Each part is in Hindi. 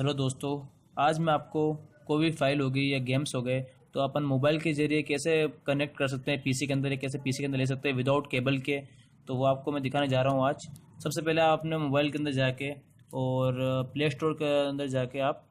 हेलो दोस्तों। आज मैं आपको कोई भी फाइल हो गई या गेम्स हो गए तो अपन मोबाइल के ज़रिए कैसे कनेक्ट कर सकते हैं पीसी के अंदर, या कैसे पीसी के अंदर ले सकते हैं विदाउट केबल के। तो वो आपको मैं दिखाने जा रहा हूँ आज। सबसे पहले आप अपने मोबाइल के अंदर जाके और प्ले स्टोर के अंदर जाके आप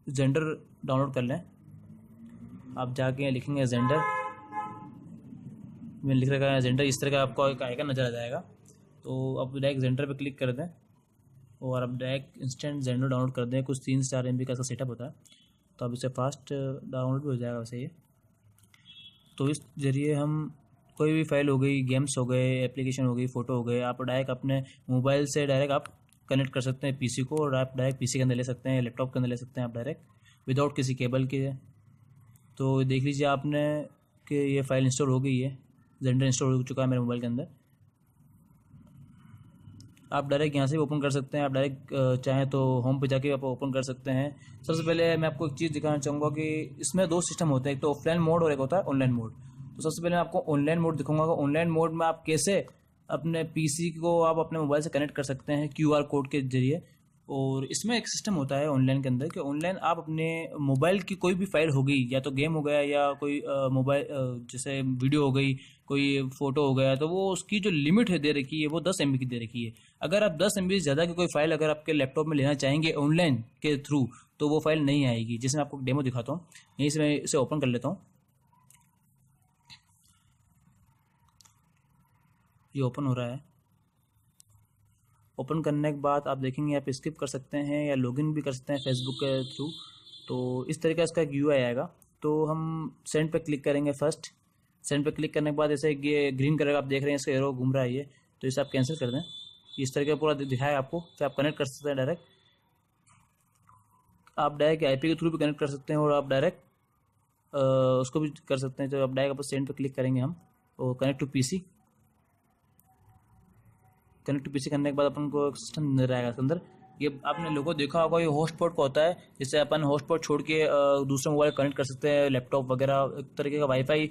जेंडर डाउनलोड कर लें। आप जाके यहाँ लिखेंगे जेंडर, मैंने लिख रखा है जेंडर। इस तरह का आपको एक आइकन नज़र आ जाएगा। तो आप डायरेक्ट जेंडर पर क्लिक कर दें और आप डायरेक्ट इंस्टेंट जेंडर डाउनलोड कर दें। कुछ 3-4 MB का इसका सेटअप होता है, तो अब इससे फास्ट डाउनलोड भी हो जाएगा वैसे ये। तो इस ज़रिए हम कोई भी फाइल हो गई, गेम्स हो गए, एप्लीकेशन हो गई, फ़ोटो हो गए, आप डायरेक्ट अपने मोबाइल से डायरेक्ट आप कनेक्ट कर सकते हैं पीसी को, और आप डायरेक्ट पीसी के अंदर ले सकते हैं, लैपटॉप के अंदर ले सकते हैं आप डायरेक्ट विदाउट किसी केबल के। तो देख लीजिए आपने कि ये फ़ाइल इंस्टॉल हो गई है, जेंडर इंस्टॉल हो चुका है मेरे मोबाइल के अंदर। आप डायरेक्ट यहाँ से भी ओपन कर सकते हैं। आप डायरेक्ट चाहें तो होम पे जाके आप ओपन कर सकते हैं। सबसे पहले मैं आपको एक चीज़ दिखाना चाहूँगा कि इसमें 2 सिस्टम होते हैं, एक तो ऑफलाइन मोड और एक होता है ऑनलाइन मोड। तो सबसे पहले मैं आपको ऑनलाइन मोड दिखाऊंगा कि ऑनलाइन मोड में आप कैसे अपने पीसी को आप अपने मोबाइल से कनेक्ट कर सकते हैं QR कोड के जरिए। और इसमें एक सिस्टम होता है ऑनलाइन के अंदर कि ऑनलाइन आप अपने मोबाइल की कोई भी फाइल हो गई, या तो गेम हो गया या कोई मोबाइल जैसे वीडियो हो गई, कोई फ़ोटो हो गया, तो वो उसकी जो लिमिट है दे रखी है वो 10 MB की दे रखी है। अगर आप 10 MB से ज़्यादा की कोई फाइल अगर आपके लैपटॉप में लेना चाहेंगे ऑनलाइन के थ्रू, तो वो फाइल नहीं आएगी। जैसे मैं आपको डेमो दिखाता हूँ, यहीं से मैं इसे ओपन कर लेता हूँ। ये ओपन हो रहा है। ओपन करने के बाद आप देखेंगे आप स्किप कर सकते हैं या लॉगिन भी कर सकते हैं फेसबुक के थ्रू। तो इस तरीके का इसका UI आएगा। तो हम सेंड पे क्लिक करेंगे फर्स्ट। सेंड पे क्लिक करने के बाद ऐसे ये ग्रीन कलर का आप देख रहे हैं, इसका एरो घूम रहा है ये, तो इसे आप कैंसिल कर दें। इस तरीके का पूरा दिखाएगा आपको, फिर आप कनेक्ट कर सकते हैं डायरेक्ट। आप डायरेक्ट IP के थ्रू भी कनेक्ट कर सकते हैं और आप डायरेक्ट उसको भी कर सकते हैं। तो आप डायरेक्ट सेंड पे क्लिक करेंगे हम, और connect to PC. Connect to PC करने के बाद अपन को एक सिस्टम नजर आएगा इसके अंदर। ये आपने लोगो देखा होगा, ये हॉटस्पॉट का होता है, जिससे अपन हॉटस्पॉट छोड़ के दूसरे मोबाइल कनेक्ट कर सकते हैं, लैपटॉप वगैरह एक तरीके का वाईफाई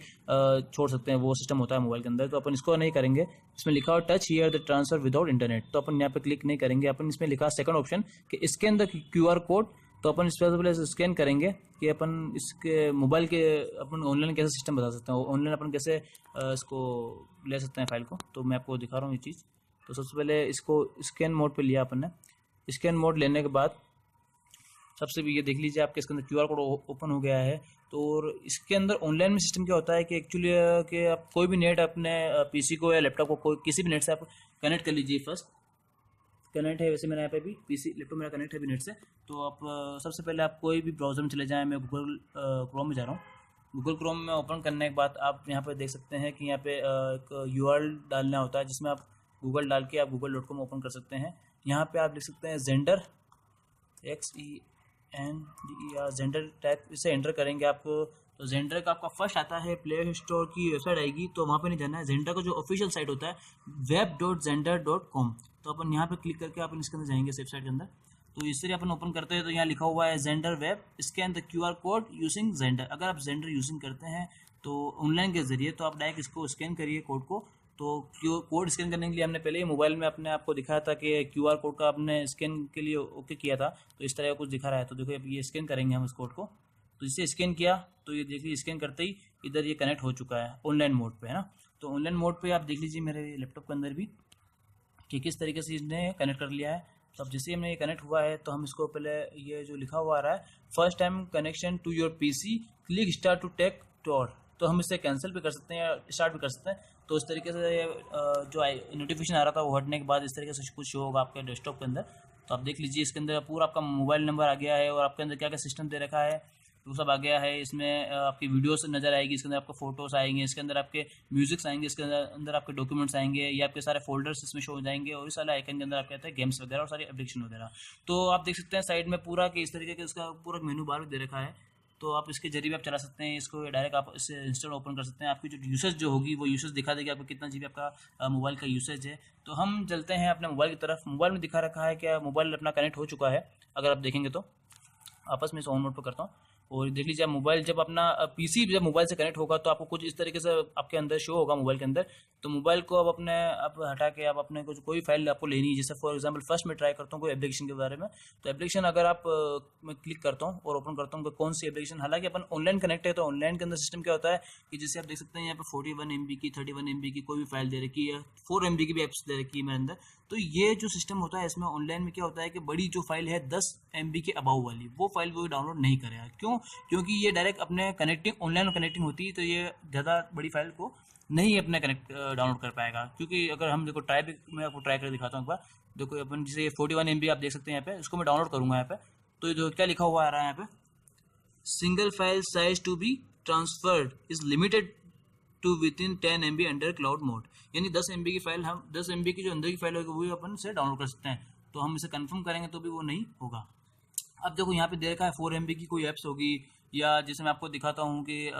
छोड़ सकते हैं। वो सिस्टम होता है मोबाइल के अंदर। तो अपन इसको नहीं करेंगे। इसमें लिखा हुआ touch here the transfer without internet, तो अपन यहाँ पे क्लिक नहीं करेंगे। अपन इसमें लिखा सेकंड ऑप्शन कि इसके अंदर QR कोड, तो अपन इस पर स्कैन करेंगे कि अपन इसके मोबाइल के अपन ऑनलाइन कैसे सिस्टम बता सकते हैं, ऑनलाइन अपन कैसे इसको ले सकते हैं फाइल को। तो मैं आपको दिखा रहा हूँ ये चीज़। तो सबसे पहले इसको स्कैन मोड पे लिया अपन ने। स्कैन मोड लेने के बाद सबसे भी ये देख लीजिए आपके इसके अंदर QR कोड ओपन हो गया है। तो और इसके अंदर ऑनलाइन में सिस्टम क्या होता है कि एक्चुअली कि आप कोई भी नेट अपने पीसी को या लैपटॉप को कोई किसी भी नेट से आप कनेक्ट कर लीजिए। फर्स्ट कनेक्ट है, वैसे मेरा यहाँ पे भी पीसी लैपटॉप मेरा कनेक्ट है भी नेट से। तो आप सबसे पहले आप कोई भी ब्राउजर में चले जाएँ। मैं गूगल क्रोम में जा रहा हूँ। गूगल क्रोम में ओपन करने के बाद आप यहाँ पर देख सकते हैं कि यहाँ पे एक URL डालना होता है, जिसमें आप गूगल डाल के आप google.com ओपन कर सकते हैं। यहाँ पे आप लिख सकते हैं जेंडर, XENDER जेंडर टाइप, इसे एंटर करेंगे आपको। तो जेंडर का आपका फर्स्ट आता है प्ले स्टोर की वेबसाइट आएगी, तो वहाँ पे नहीं जाना है। जेंडर का जो ऑफिशियल साइट होता है web.zender.com, तो अपन यहाँ पे क्लिक करके अपन इसके अंदर जाएंगे वेबसाइट के अंदर। तो इससे अपन ओपन करते हैं तो यहाँ लिखा हुआ है gender web, scan the QR code using gender. अगर आप जेंडर यूजिंग करते हैं तो ऑनलाइन के जरिए, तो आप डायरेक्ट इसको स्कैन करिए कोड को। तो कोड स्कैन करने के लिए हमने पहले ही मोबाइल में अपने आपको दिखाया था कि QR कोड का आपने स्कैन के लिए ओके किया था, तो इस तरह का कुछ दिखा रहा है। तो देखो अब ये स्कैन करेंगे हम इस कोड को। तो इसे स्कैन किया तो ये देखिए स्कैन करते ही इधर ये कनेक्ट हो चुका है ऑनलाइन मोड पे, है ना। तो ऑनलाइन मोड पे आप देख लीजिए मेरे लैपटॉप के अंदर भी कि किस तरीके से इसने कनेक्ट कर लिया है। तो अब जैसे हमने ये कनेक्ट हुआ है तो हम इसको पहले ये जो लिखा हुआ आ रहा है first time connection to your PC click start to take tour, तो हम इसे कैंसिल भी कर सकते हैं या स्टार्ट भी कर सकते हैं। तो इस तरीके से जो नोटिफिकेशन आ रहा था वो हटने के बाद इस तरीके से कुछ शो होगा आपके डेस्कटॉप के अंदर। तो आप देख लीजिए इसके अंदर पूरा आपका मोबाइल नंबर आ गया है और आपके अंदर क्या क्या सिस्टम दे रखा है वो सब आ गया है। इसमें आपकी वीडियोस नज़र आएगी, इसके अंदर आपको फोटोस आएंगे, इसके अंदर आपके म्यूजिक्स आएंगे, इसके अंदर आपके डॉक्यूमेंट्स आएंगे, ये आपके सारे फोल्डर्स इसमें शो हो जाएंगे। और इस वाला आइकन के अंदर आपके आते हैं गेम्स वगैरह और सारी एप्लीकेशन वगैरह। तो आप देख सकते हैं साइड में पूरा कि इस तरीके का इसका पूरा मेनू बार भी दे रखा है। तो आप इसके जरिए भी आप चला सकते हैं इसको, डायरेक्ट आप इसे इंस्टॉल ओपन कर सकते हैं। आपकी जो यूसेज जो होगी वो यूसेज दिखा देगी आपको कितना GB आपका मोबाइल का यूसेज है। तो हम चलते हैं अपने मोबाइल की तरफ। मोबाइल में दिखा रखा है कि मोबाइल अपना कनेक्ट हो चुका है। अगर आप देखेंगे तो आपस में इसे ऑन मोड पर करता हूँ। और देख लीजिए मोबाइल जब अपना पीसी जब मोबाइल से कनेक्ट होगा तो आपको कुछ इस तरीके से आपके अंदर शो होगा मोबाइल के अंदर। तो मोबाइल को अब अपने आप हटा के आप अपने कुछ कोई फाइल आपको लेनी है, जैसे फॉर एग्जांपल फर्स्ट मैं ट्राई करता हूँ कोई एप्लीकेशन के बारे में। तो एप्लीकेशन अगर आप मैं क्लिक करता हूँ और ओपन करता हूँ तो कौन सी एप्लीकेशन, हालांकि अपन ऑनलाइन कनेक्ट है तो ऑनलाइन के अंदर सिस्टम क्या होता है कि जैसे आप देख सकते हैं यहाँ पे 41 MB की 31 MB की कोई भी फाइल दे रखी है, 4 MB की भी एप्स दे रखी है मेरे अंदर। तो ये जो सिस्टम होता है इसमें ऑनलाइन में क्या होता है कि बड़ी जो फाइल है 10 MB के अबाव वाली वो फाइल वो डाउनलोड नहीं करेगा। क्यों? क्योंकि ये डायरेक्ट अपने कनेक्टिंग ऑनलाइन कनेक्टिंग होती है तो ये ज़्यादा बड़ी फाइल को नहीं अपने कनेक्ट डाउनलोड कर पाएगा। क्योंकि अगर हम देखो मैं आपको ट्राई कर दिखाता हूँ एक बार। देखो अपन जैसे ये 41 MB आप देख सकते हैं यहाँ पे, इसको मैं डाउनलोड करूँगा यहाँ पे। तो जो क्या लिखा हुआ आ रहा है यहाँ पे, single file size to be transferred is limited to within 10 MB under cloud mode. यानी 10 MB की फाइल, हम 10 MB की जो अंदर की फाइल होगी वो अपन से डाउनलोड कर सकते हैं। तो हम इसे कंफर्म करेंगे तो भी वो नहीं होगा। अब देखो यहाँ पे दे रखा है 4 MB की कोई ऐप्स होगी, या जैसे मैं आपको दिखाता हूँ कि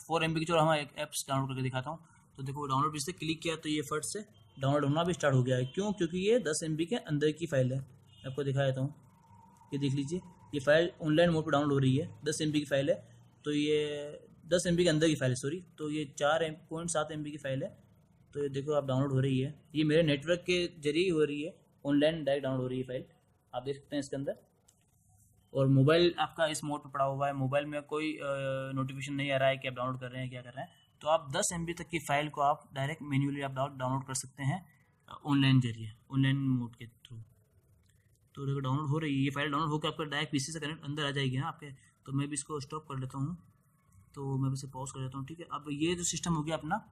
4 MB की जो हम एक ऐप्स डाउनलोड करके दिखाता हूँ। तो देखो डाउनलोड जिससे क्लिक किया तो ये फट से डाउनलोड होना भी स्टार्ट हो गया है। क्यों? क्योंकि ये 10 MB के अंदर की फाइल है। आपको दिखा देता हूँ, ये देख लीजिए ये फाइल ऑनलाइन मोड पर डाउनलोड हो रही है, 10 MB की फाइल है। तो ये 10 MB के अंदर की फाइल है, सॉरी। तो ये 4.7 MB की फाइल है। तो ये देखो आप डाउनलोड हो रही है, ये मेरे नेटवर्क के जरिए हो रही है, ऑनलाइन डायरेक्ट डाउनलोड हो रही है फाइल, आप देख सकते हैं इसके अंदर। और मोबाइल आपका इस मोड पर पड़ा हुआ है, मोबाइल में कोई नोटिफिकेशन नहीं आ रहा है कि आप डाउनलोड कर रहे हैं क्या कर रहे हैं। तो आप 10 MB तक की फाइल को आप डायरेक्ट मैन्युअली आप डाउनलोड कर सकते हैं ऑनलाइन जरिए, ऑनलाइन मोड के थ्रू। तो देखो डाउनलोड हो रही है, ये फाइल डाउनलोड होकर आपका डायरेक्ट पीसी से कनेक्ट अंदर आ जाएगी ना आपके। तो मैं भी इसको स्टॉप कर लेता हूँ, तो मैं भी इसे पॉज कर लेता हूँ, ठीक है। अब ये जो सिस्टम हो गया अपना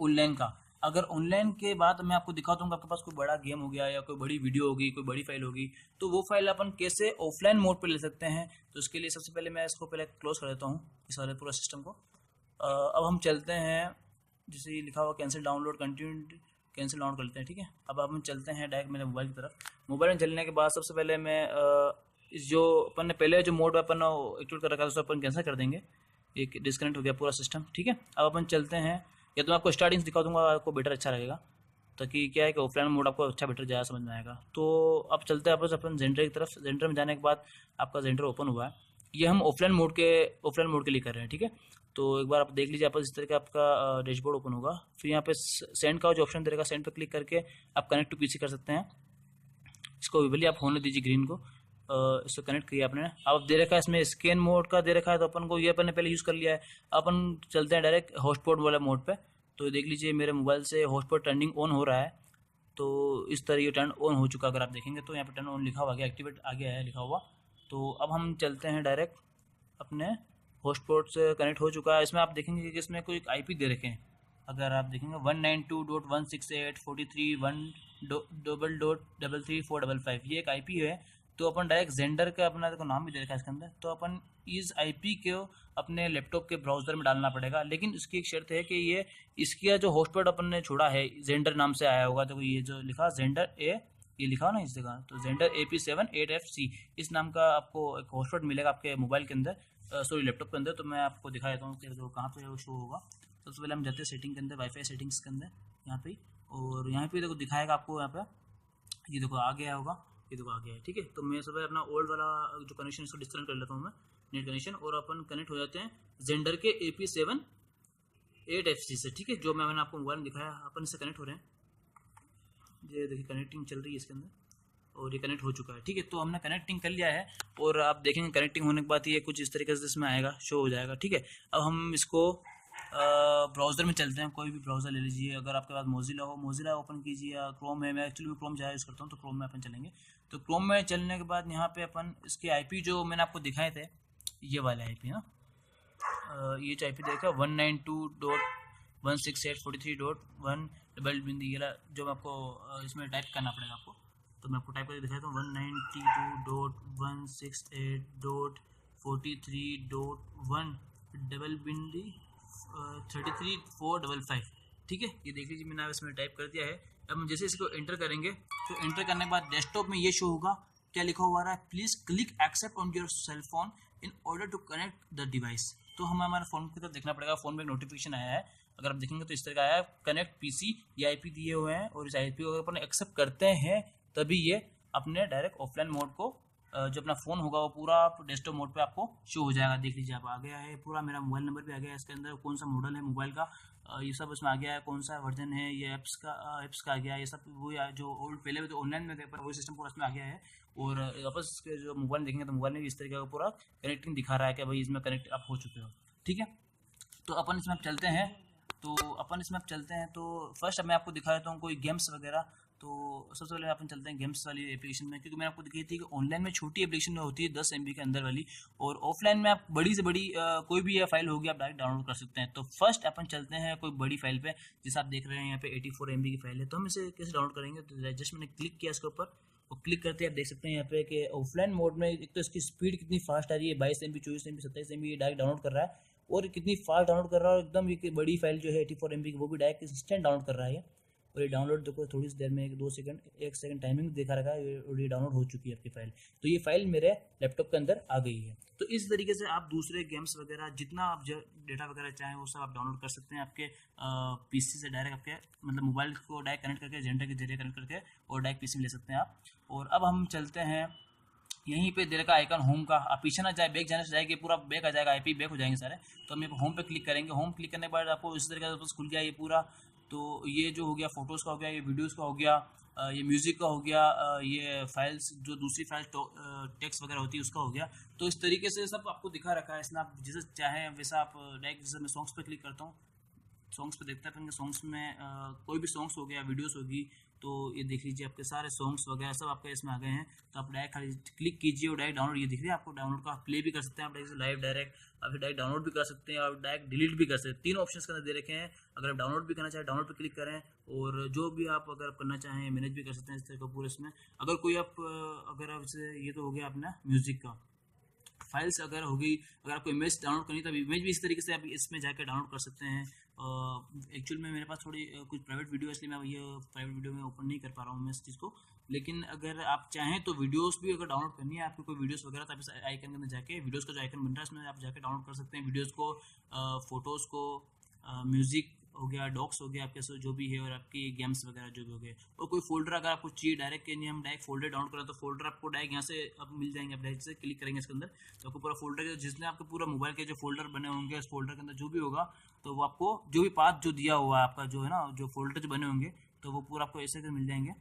ऑनलाइन का। अगर ऑनलाइन के बाद मैं आपको दिखाता हूँ कि आपके पास कोई बड़ा गेम हो गया या कोई बड़ी वीडियो होगी, कोई बड़ी फाइल होगी, तो वो फाइल अपन कैसे ऑफलाइन मोड पे ले सकते हैं। तो इसके लिए सबसे पहले मैं इसको पहले क्लोज कर देता हूँ, इस वाले पूरा सिस्टम को। अब हम चलते हैं, जैसे लिखा हुआ cancel download, continue cancel download कर लेते हैं, ठीक है। अब हम चलते हैं डायरेक्ट मेरे मोबाइल की तरफ। मोबाइल में चलने के बाद सबसे पहले मैं इस जो अपन ने पहले जो मोड अपन एक्टिवेट कर रखा है उसको अपन कैंसिल कर देंगे। एक डिस्कनेक्ट हो गया पूरा सिस्टम, ठीक है। अब अपन चलते हैं, या तो मैं आपको स्टार्टिंग से दिखा दूंगा, आपको बेटर अच्छा लगेगा, ताकि क्या है कि ऑफलाइन मोड आपको अच्छा बेटर ज़्यादा समझ में आएगा। तो अब चलते हैं आपस अपन जेंडर की तरफ। जेंडर में जाने के बाद आपका जेंडर ओपन हुआ है, ये हम ऑफलाइन मोड के लिए कर रहे हैं, ठीक है। तो एक बार आप देख लीजिए, आप इस तरह का आपका डैशबोर्ड ओपन होगा। फिर यहाँ पे सेंड का जो ऑप्शन दे रहेगा, सेंड पर क्लिक करके आप कनेक्ट टू पीसी कर सकते हैं। इसको विजुअली आप होने दीजिए ग्रीन को, इसको कनेक्ट किया आपने। अब दे रखा है इसमें स्कैन मोड का दे रखा है, तो अपन को ये अपन ने पहले यूज़ कर लिया है। अपन चलते हैं डायरेक्ट हॉटस्पॉट वाला मोड पे। तो देख लीजिए मेरे मोबाइल से हॉटस्पॉट टर्निंग ऑन हो रहा है। तो इस तरह ये टर्न ऑन हो चुका, अगर आप देखेंगे तो यहाँ पे टर्न ऑन लिखा हुआ गया, एक्टिवेट आ गया है लिखा हुआ। तो अब हम चलते हैं डायरेक्ट अपने हॉटस्पॉट से कनेक्ट हो चुका है। इसमें आप देखेंगे कि इसमें कोई एक IP दे रखे हैं, अगर आप देखेंगे 192.168.43.1.33455, ये एक IP है। तो अपन डायरेक्ट जेंडर का अपना देखो नाम भी दे रखा है इसके अंदर, तो अपन इस IP को अपने लैपटॉप के ब्राउजर में डालना पड़ेगा। लेकिन इसकी एक शर्त है कि ये इसका जो हॉटस्पॉट अपन ने छोड़ा है जेंडर नाम से आया होगा, तो ये जो लिखा जेंडर ये लिखा हो ना इस जगह, तो जेंडर AP78FC इस नाम का आपको एक हॉटस्पॉट मिलेगा आपके मोबाइल के अंदर, सॉरी लैपटॉप के अंदर। तो मैं आपको दिखा देता हूँ कि कहाँ पे वो शो होगा। सबसे पहले हम जाते हैं सेटिंग के अंदर, वाईफाई सेटिंग्स के अंदर यहाँ पे, और यहाँ पे देखो दिखाएगा आपको, यहाँ पे ये देखो आ गया होगा, ये देखो आ गया है, ठीक है। तो मैं सब अपना ओल्ड वाला जो कनेक्शन इसको डिस्कनेक्ट कर लेता हूँ मैं, नेट कनेक्शन, और अपन कनेक्ट हो जाते हैं जेंडर के AP78FC से, ठीक है। जो मैंने आपको मोबाइल में दिखाया, अपन इससे कनेक्ट हो रहे हैं। ये देखिए कनेक्टिंग चल रही है इसके अंदर, और ये कनेक्ट हो चुका है, ठीक है। तो हमने कनेक्टिंग कर लिया है, और आप देखेंगे कनेक्टिंग होने के बाद ये कुछ इस तरीके से इसमें आएगा, शो हो जाएगा, ठीक है। अब हम इसको ब्राउज़र में चलते हैं, कोई भी ब्राउज़र ले लीजिए। अगर आपके पास मोजिला हो, मोजिला ओपन कीजिए, या क्रोम है, मैं एक्चुअली क्रोम ज़्यादा यूज़ करता हूँ, तो क्रोम में अपन चलेंगे। तो क्रोम में चलने के बाद यहाँ पे अपन इसके IP जो मैंने आपको दिखाए थे, ये वाले IP ना, ये जो IP देखा 192.168.43.1 ये जो मैं आपको इसमें टाइप करना पड़ेगा आपको। तो मैं आपको टाइप करके दिखाता हूँ 192.168.43.455, ठीक है। ये देख लीजिए मैंने इसमें टाइप कर दिया है। अब हम जैसे इसको एंटर करेंगे, तो एंटर करने के बाद डेस्कटॉप में ये शो होगा, क्या लिखा हुआ रहा है, please click accept on your cell phone in order to connect the device. तो हमें हमारे फ़ोन की तरफ देखना पड़ेगा, फ़ोन में एक नोटिफिकेशन आया है, अगर आप देखेंगे तो इस तरह का आया है, कनेक्ट पीसी, ये IP दिए हुए हैं, और इस IP को अगर अपन एक्सेप्ट करते हैं तभी ये अपने डायरेक्ट ऑफलाइन मोड को जो अपना फ़ोन होगा वो पूरा डेस्कटॉप मोड पे आपको शो हो जाएगा। देख लीजिए आप आ गया है पूरा, मेरा मोबाइल नंबर भी आ गया है, इसके अंदर कौन सा मॉडल है मोबाइल का ये सब इसमें आ गया है, कौन सा वर्जन है, ये ऐप्स का आ गया है, ये सब वो जो ओल्ड पहले तो ऑनलाइन में पर वही सिस्टम पूरा इसमें आ गया है। और वापस के जो मोबाइल देखेंगे तो मोबाइल में भी इस तरीके का पूरा कनेक्टिंग दिखा रहा है कि भाई इसमें कनेक्ट आप हो चुके हो। ठीक है, तो अपन इसमें आप चलते हैं तो फर्स्ट अब मैं आपको दिखा देता हूँ कोई गेम्स वगैरह। तो सबसे पहले अपन चलते हैं गेम्स वाली एप्लीकेशन में, क्योंकि मैंने आपको दिखाई थी कि ऑनलाइन में छोटी एप्लीकेशन होती है 10 MB के अंदर वाली, और ऑफलाइन में आप बड़ी से बड़ी कोई भी ये फाइल होगी आप डायरेक्ट डाउनलोड कर सकते हैं। तो फर्स्ट अपन चलते हैं कोई बड़ी फाइल पे, जैसे आप देख रहे हैं यहाँ पे 84 MB की फाइल है। तो हम इसे कैसे डाउनलोड करेंगे, तो जस्ट मैंने क्लिक किया इसके ऊपर और क्लिक करते हैं आप देख सकते हैं यहाँ पे कि ऑफलाइन मोड में एक तो इसकी स्पीड कितनी फास्ट आ रही है, 22 MB 24 MB 27 MB ये डायरेक्ट डाउनलोड कर रहा है, और कितनी फास्ट डाउनलोड कर रहा है, और एकदम ये बड़ी फाइल जो है 84 MB की वो भी डायरेक्ट इंस्टेंट डाउनलोड कर रहा है। और ये डाउनलोड देखो थोड़ी सी देर में 1 सेकंड टाइमिंग दिखा रखा है, और ये डाउनलोड हो चुकी है आपकी फाइल। तो ये फाइल मेरे लैपटॉप के अंदर आ गई है। तो इस तरीके से आप दूसरे गेम्स वगैरह जितना आप डेटा वगैरह चाहें वो सब आप डाउनलोड कर सकते हैं आपके PC से डायरेक्ट, आपके मतलब मोबाइल को डायरेक्ट कनेक्ट करके जेंडर के जरिए कनेक्ट करके और डायरेक्ट PC में ले सकते हैं आप। और अब हम चलते हैं यहीं पे दे रखा आइकन होम का, आप पीछे ना जाए, बैक जाने से जाएगी पूरा बैक आ जाएगा, IP बैक हो जाएंगे सारे। तो हम होम पे क्लिक करेंगे, होम क्लिक करने के बाद आपको इस तरीके से खुल गया ये पूरा। तो ये जो हो गया फोटोज़ का हो गया, ये वीडियोज़ का हो गया, ये म्यूज़िक का हो गया, ये फाइल्स जो दूसरी फाइल टेक्स्ट वगैरह होती है उसका हो गया। तो इस तरीके से सब आपको दिखा रखा है इसमें, आप जैसे चाहें वैसा आप डायरेक्ट, जैसे मैं सॉन्ग्स पे क्लिक करता हूँ, सॉन्ग्स पे देखते हैं, सॉन्ग्स में कोई भी सॉन्ग्स हो गया, वीडियोस होगी, तो ये देख लीजिए आपके सारे सॉन्ग्स वगैरह सब आपके इसमें आ गए हैं। तो आप डायरेक्ट खाली क्लिक कीजिए और डायरेक्ट डाउनलोड, ये दिख रही है आपको डाउनलोड का, आप प्ले भी कर सकते हैं, आप डायरेक्ट लाइव डायरेक्ट आप डायरेक्ट डाउनलोड भी कर सकते हैं और डायरेक्ट डिलीट भी कर सकते हैं। 3 ऑप्शन के अंदर दे रखे हैं। अगर आप डाउनलोड भी करना चाहें डाउनलोड पर क्लिक करें, और जो भी आप अगर आप करना चाहें मैनेज भी कर सकते हैं इस तरह का पूरे इसमें। अगर कोई आप अगर आप ये तो हो गया अपना म्यूज़िक का फाइल्स अगर होगी, अगर आपको इमेज डाउनलोड करनी तो इमेज भी इस तरीके से आप इसमें जाकर डाउनलोड कर सकते हैं। एक्चुअल में मेरे पास थोड़ी कुछ प्राइवेट वीडियो है, इसलिए मैं ये प्राइवेट वीडियो में ओपन नहीं कर पा रहा हूँ मैं इस चीज़ को। लेकिन अगर आप चाहें तो वीडियोस भी अगर डाउनलोड करनी है आपको कोई वीडियोस वगैरह, तो आप इस आइकन के अंदर जाके वीडियोस का जो आइकन बन रहा है इसमें आप जाके डाउनलोड कर सकते हैं वीडियोस को, फोटोज़ को, म्यूज़िक हो गया, डॉक्स हो गया, आपके जो भी है, और आपकी गेम्स वगैरह जो भी हो गए। और कोई फोल्डर अगर आपको चाहिए डायरेक्ट के नहीं, हम डायरेक्ट फोल्डर डाउनलोड करें तो फोल्डर आपको डायरेक्ट यहाँ से अब मिल जाएंगे। आप डायरेक्ट से क्लिक करेंगे इसके अंदर तो आपको पूरा फोल्डर, जिसने आपके पूरा मोबाइल के जो फोल्डर बने होंगे उस फोल्डर के अंदर जो भी होगा, तो वो आपको जो भी पाथ जो दिया हुआ है आपका जो है ना, जो फोल्डर जो बने होंगे तो वो पूरा आपको ऐसे मिल जाएंगे।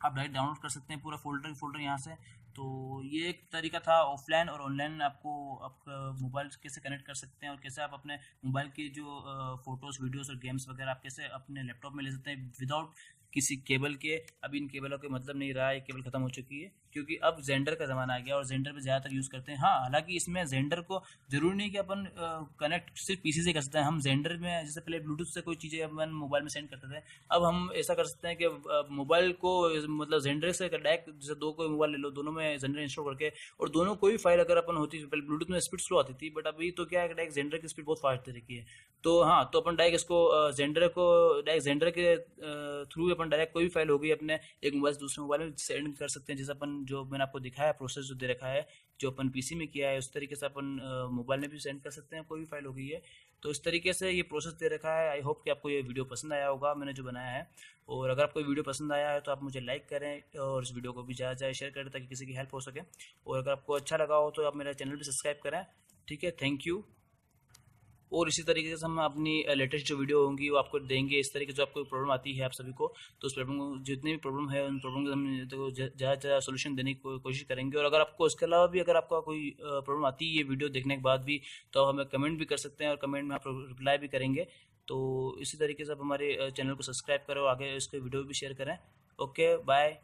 आप डायरेक्ट डाउनलोड कर सकते हैं पूरा फोल्डर यहाँ से। तो ये एक तरीका था ऑफलाइन और ऑनलाइन आपको आपका मोबाइल कैसे कनेक्ट कर सकते हैं, और कैसे आप अपने मोबाइल की जो फोटोज़ वीडियोस और गेम्स वगैरह आप कैसे अपने लैपटॉप में ले सकते हैं विदाउट किसी केबल के। अब इन केबलों के मतलब नहीं रहा है, केबल खत्म हो चुकी है, क्योंकि अब जेंडर का ज़माना आ गया और जेंडर पे ज़्यादातर यूज़ करते हैं। हाँ, हालांकि इसमें जेंडर को ज़रूरी नहीं कि अपन कनेक्ट सिर्फ PC से कर सकते हैं। हम जेंडर में जैसे पहले ब्लूटूथ से कोई चीज़ें अपन मोबाइल में सेंड करते थे, अब हम ऐसा कर सकते हैं कि मोबाइल को मतलब जेंडर से डायरेक्ट, जैसे दो कोई मोबाइल ले लो, दोनों में जेंडर इंस्टॉल करके, और दोनों कोई फाइल अगर अपन होती है, पहले ब्लूटूथ में स्पीड स्लो आती थी, बट अभी तो क्या है डायरेक्ट जेंडर की स्पीड बहुत फास्ट तरीके है। तो हाँ, तो अपन डायरेक्ट इसको डायरेक्ट जेंडर के थ्रू अपन डायरेक्ट कोई भी फाइल होगी अपने एक मोबाइल से दूसरे मोबाइल में सेंड कर सकते हैं। जैसे अपन जो मैंने आपको दिखाया प्रोसेस जो दे रखा है, जो अपन PC में किया है, उस तरीके से अपन मोबाइल में भी सेंड कर सकते हैं कोई भी फाइल होगी है। तो इस तरीके से ये प्रोसेस दे रखा है। आई होप कि आपको ये वीडियो पसंद आया होगा मैंने जो बनाया है, और अगर आपको वीडियो पसंद आया है तो आप मुझे लाइक करें और इस वीडियो को भी ज़्यादा से ज़्यादा शेयर करें ताकि किसी की हेल्प हो सके। और अगर आपको अच्छा लगा हो तो आप मेरा चैनल भी सब्सक्राइब करें। ठीक है, थैंक यू। और इसी तरीके से हम अपनी लेटेस्ट जो वीडियो होंगी वो आपको देंगे। इस तरीके से आपको प्रॉब्लम आती है आप सभी को, तो उस प्रॉब्लम को जितनी भी प्रॉब्लम है उन प्रॉब्लम को हम ज़्यादा से ज़्यादा सोल्यूशन देने की कोशिश करेंगे। और अगर आपको इसके अलावा भी अगर आपका कोई प्रॉब्लम आती है ये वीडियो देखने के बाद भी, तो हमें कमेंट भी कर सकते हैं और कमेंट में आप रिप्लाई भी करेंगे। तो इसी तरीके से आप हमारे चैनल को सब्सक्राइब करो, आगे इसके वीडियो भी शेयर करें। Okay, bye.